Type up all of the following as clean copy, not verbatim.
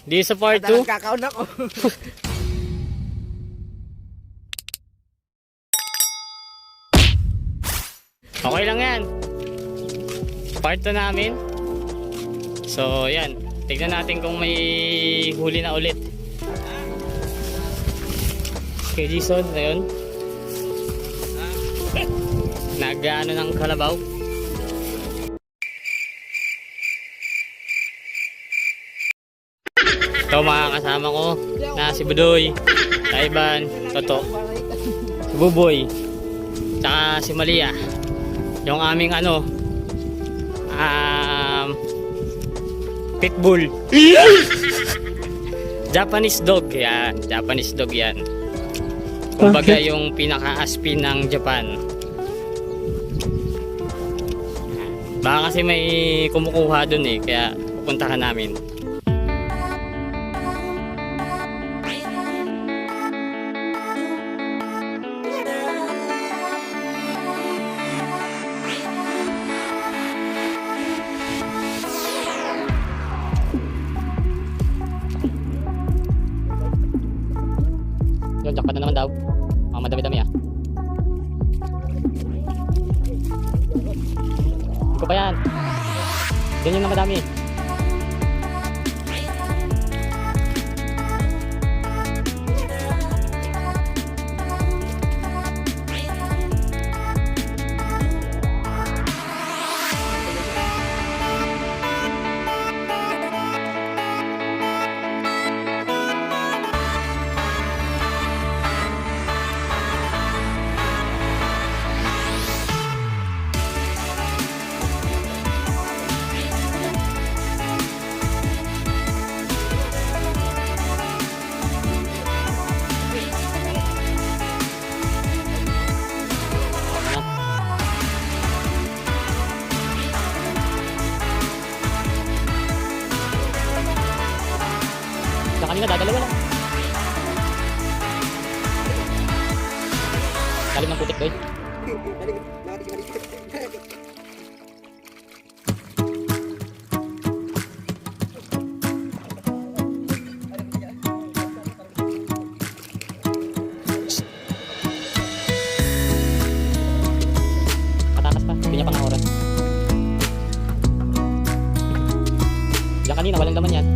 Di sa part 2. Talagang kakaon ako. Okay lang yan. Part 2 namin. So, yan. Tignan natin kung may huli na ulit. Okay, Jason. Ayun. Nag-ano ng kalabaw. Ito mga kasama ko na si Budoy, Taiban, Toto, si Buboy, tsaka si Malia. Yung aming ano, pitbull. Japanese dog yan. Japanese dog yan. Kumbaga yung pinaka-aspin ng Japan. Baka kasi may kumukuha dun eh, kaya pupuntahan namin. Yun, jackpot na naman daw. Mga madami-dami ah. Hindi ko pa yan. Ganyan na madami. Kanina dadalawa lang. Lalim ng putik doy. Patakas pa, hindi niya pang oras. Diyan kanina walang laman yan.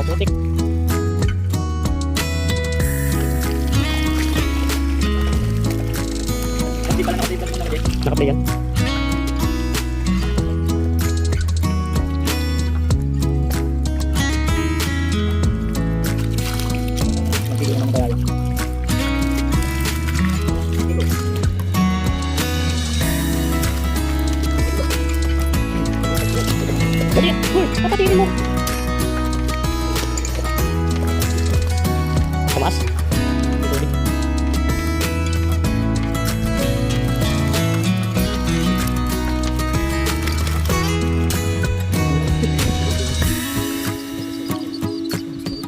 Putik. Nakaplay yan. Magiging naman kaya yun. Dali! Uy! Papatinin mo! Kamas.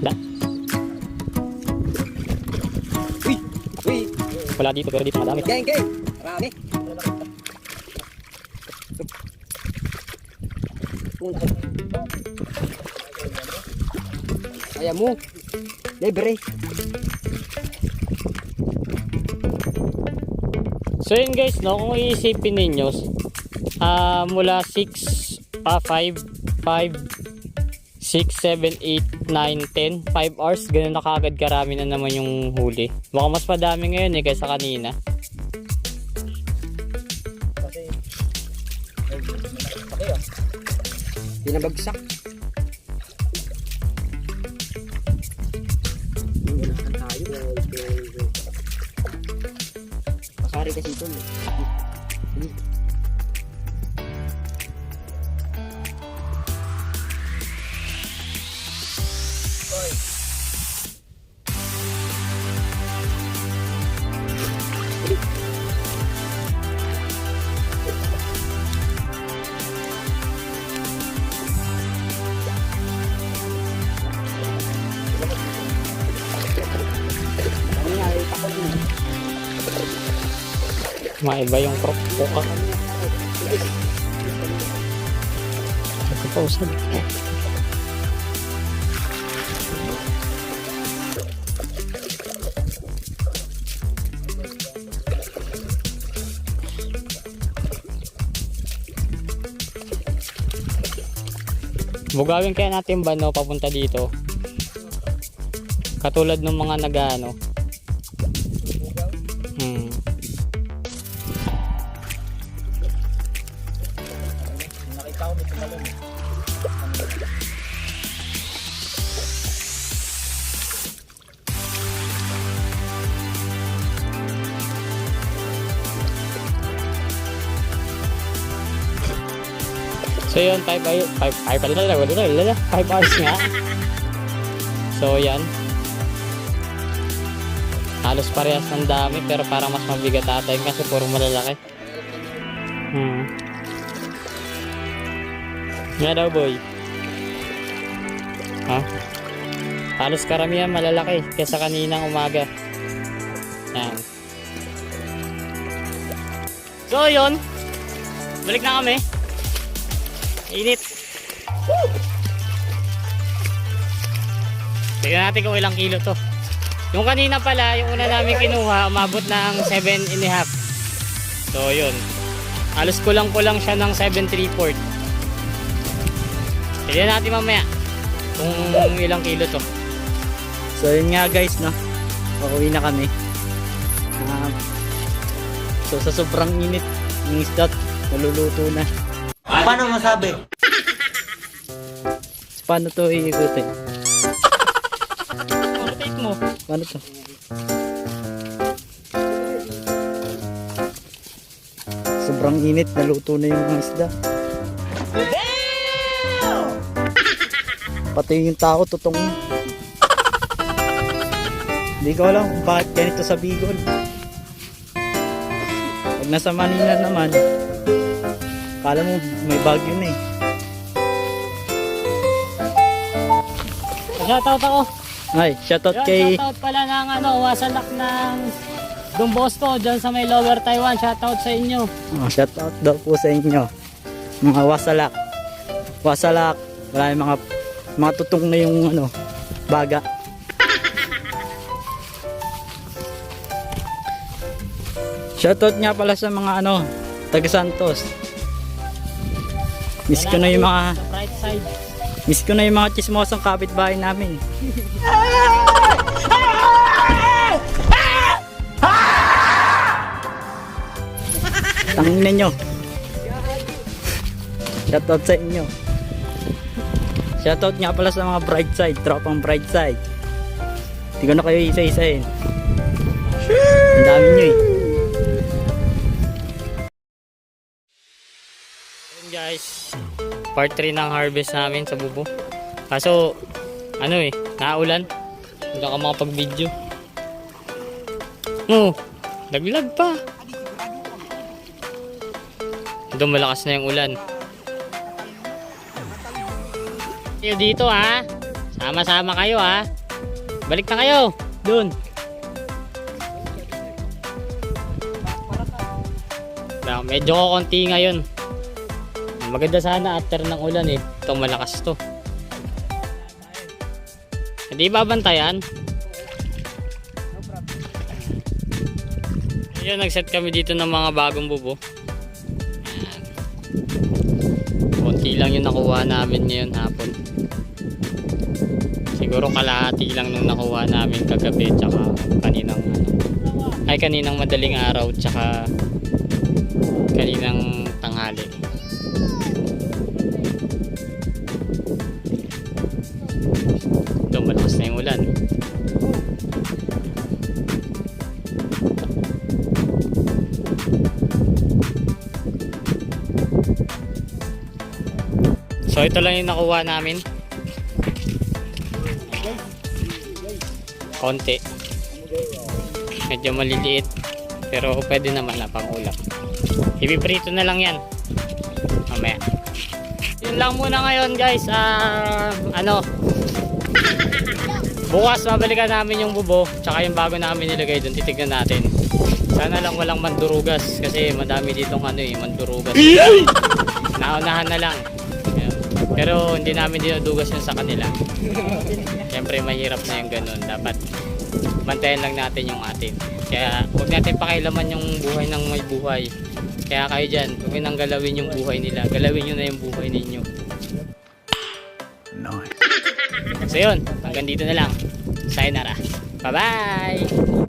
Da. Uy! Uy! Wala dito pero dito madami. Geng, geng! Marami! Kaya mo! Libre! So yun guys, no, kung iisipin ninyo, mula 6, 5, 6, 7, 8, 9, 10, 5 hours, ganun na kagad karami na naman yung huli. Baka mas madami ngayon eh kaysa kanina. Pinabagsak. Pasari kasi ito. Maiba yung crop puka. Ito pa usad. Bugawin kaya natin ba no papunta dito? Katulad ng mga nag-ano. Nakita ko dito malun. So yun, 5 hours nga. So yan. Halos parehas ng dami pero parang mas mabigat ata yun kasi puro malalaki. Nga daw boy. Ha? Halos karamihan malalaki kaysa kaninang umaga. Yan. So yun. Balik na kami. Init. Tignan natin kung ilang kilo to. Yung kanina pala, yung una namin kinuha, umabot ng 7.5. So yun. Halos kulang-kulang siya ng 7.3/4. Tignan natin mamaya kung ilang kilo to. So yun nga guys, no. Pauwi na kami. So sa sobrang init, yung isda naluluto na. Paano masabi? Paano to iikutin? Rotate mo. Paano to? Sobrang init, naluto na yung mga isda. Pati yung tao, tutong. Hindi ko alam kung bakit ganito sa Bicol. Pag nasa Manila naman, akala mo may bagyo na eh. Shoutout ako. Ay, shoutout kay... Shoutout pala ng wasalak ng Don Bosco dyan sa may Lower Taiwan. Shoutout sa inyo. Oh, shoutout daw po sa inyo. Mga wasalak. Wasalak. Wala yung mga tutong na yung baga. Shoutout nga pala sa mga taga Santos. Miss ko na yung mga right side. Miss ko na yung mga chismosang kapitbahay namin. Tangina nyo. Shoutout sa inyo. Shoutout nga pala sa mga bright side, tropang bright side. Hindi ko na kayo isa-isahin. Ang dami nyo eh. Guys, part 3 ng harvest namin sa bubo. Kaso naulan, hindi ka makapag-video. Laglag pa. Doon malakas na yung ulan. Kayo dito ha, sama-sama kayo ha. Balik na kayo doon. Medyo konti ngayon. Maganda sana after ng ulan eh. Ito malakas to. Hindi babantayan. Ayun, nag-set kami dito ng mga bagong bubo. Ayan. Konti lang yung nakuha namin ngayon hapon. Siguro kalahati lang nung nakuha namin kagabi tsaka kaninang madaling araw tsaka kaninang tanghali. Malakas na yung ulan. So ito lang yung nakuha namin. Konti. Medyo maliliit. Pero pwede naman na pang ulam. Ipiprito na lang yan. Mamaya. Yun lang muna ngayon guys. Bukas mabalikan namin yung bubo tsaka yung bago namin nilagay doon, titignan natin. Sana lang walang mandurugas kasi madami ditong mandurugas. Naunahan na lang. Ayan. Pero hindi namin dinudugas yun sa kanila. Siyempre mahirap na yung ganun. Dapat bantayan lang natin yung atin. Kaya huwag natin pakialaman yung buhay ng may buhay. Kaya kayo dyan, huwag nang galawin yung buhay nila. Galawin nyo na yung buhay ninyo. Nice. So yun, hanggang dito na lang. Sayonara. Bye-bye!